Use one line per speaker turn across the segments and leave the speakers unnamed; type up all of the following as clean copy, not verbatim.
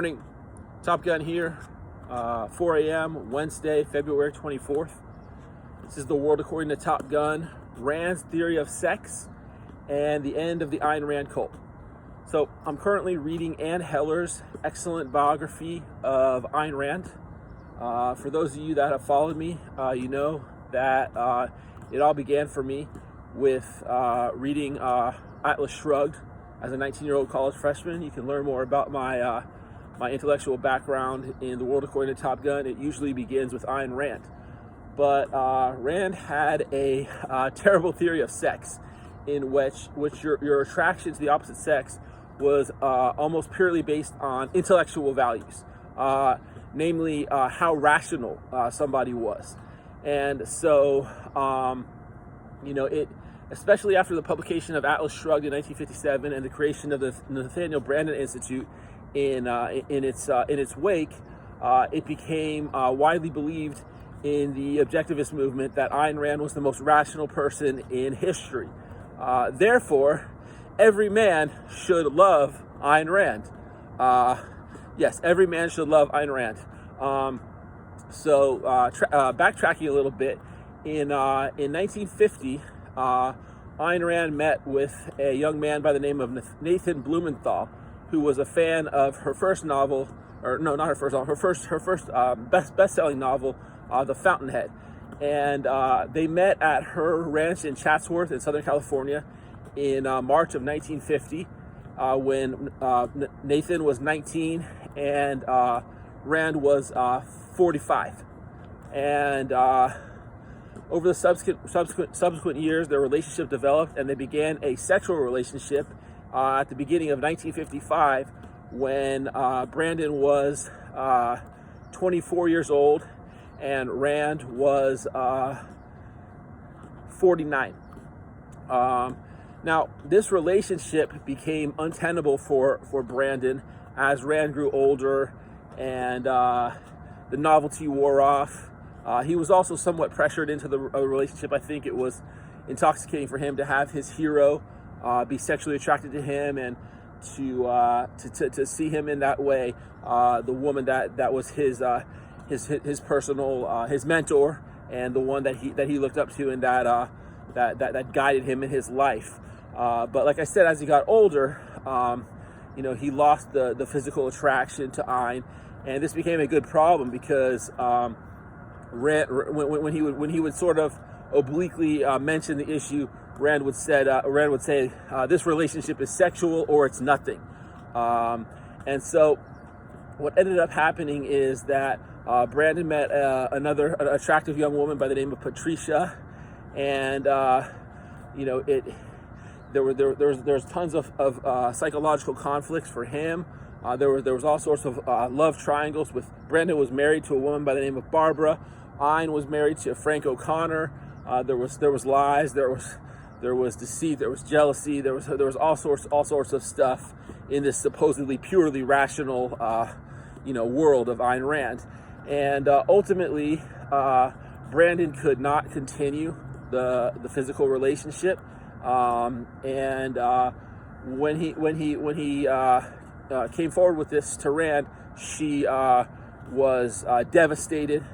Morning, Top Gun here, 4 a.m. Wednesday, February 24th. This is the world according to Top Gun, Rand's theory of sex, and the end of the Ayn Rand cult. So I'm currently reading Anne Heller's excellent biography of Ayn Rand. For those of you that have followed me, you know that it all began for me with reading Atlas Shrugged as a 19-year-old college freshman. You can learn more about my intellectual background in the world according to Top Gun. It usually begins with Ayn Rand. But Rand had a terrible theory of sex in which your attraction to the opposite sex was almost purely based on intellectual values, namely how rational somebody was. And so, especially after the publication of Atlas Shrugged in 1957 and the creation of the Nathaniel Branden Institute in its wake, it became widely believed in the objectivist movement that Ayn Rand was the most rational person in history. Therefore, every man should love Ayn Rand. Yes, every man should love Ayn Rand. Backtracking a little bit, in 1950, Ayn Rand met with a young man by the name of Nathan Blumenthal, who was a fan of her first novel, or no, not her first novel, her first best-selling novel, The Fountainhead. And they met at her ranch in Chatsworth in Southern California in March of 1950, when Nathan was 19 and Rand was 45. And over the subsequent years, their relationship developed, and they began a sexual relationship at the beginning of 1955, when Branden was 24 years old and Rand was 49. Now, this relationship became untenable for Branden as Rand grew older and the novelty wore off. He was also somewhat pressured into the relationship. I think it was intoxicating for him to have his hero be sexually attracted to him, and to see him in that way. The woman that was his personal his mentor, and the one that he looked up to, and that guided him in his life. But like I said, as he got older, he lost the physical attraction to Ayn, and this became a good problem because Rand, when he would sort of obliquely mention the issue, Rand would say, this relationship is sexual or it's nothing. And so what ended up happening is that Branden met another attractive young woman by the name of Patricia, and there was tons of psychological conflicts for him. There was all sorts of love triangles. With Branden was married to a woman by the name of Barbara. Ayn was married to Frank O'Connor. There was lies. There was deceit. There was jealousy. There was all sorts of stuff in this supposedly purely rational world of Ayn Rand. And ultimately, Branden could not continue the physical relationship. When he came forward with this to Rand, she was devastated,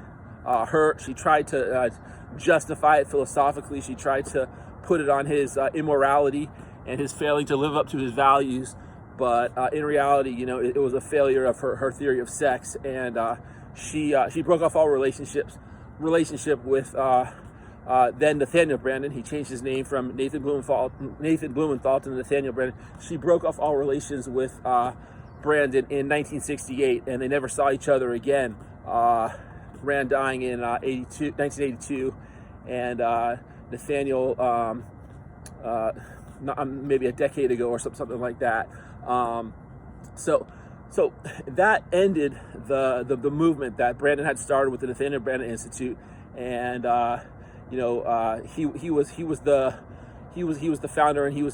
hurt. She tried to justify it philosophically. She tried to put it on his immorality and his failing to live up to his values. But in reality, it was a failure of her theory of sex, and she broke off all relationship with then Nathaniel Branden. He changed his name from Nathan Blumenthal to Nathaniel Branden. She broke off all relations with Branden in 1968, and they never saw each other again. Rand dying in 1982, and Nathaniel maybe a decade ago or something like that. So that ended the movement that Branden had started with the Nathaniel Branden Institute, and he was the founder, and he was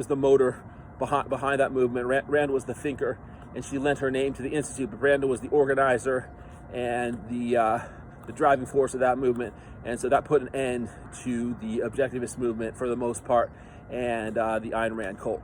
the motor behind that movement. Rand was the thinker, and she lent her name to the institute, but Branden was the organizer and the driving force of that movement. And so that put an end to the objectivist movement for the most part, and the Ayn Rand cult.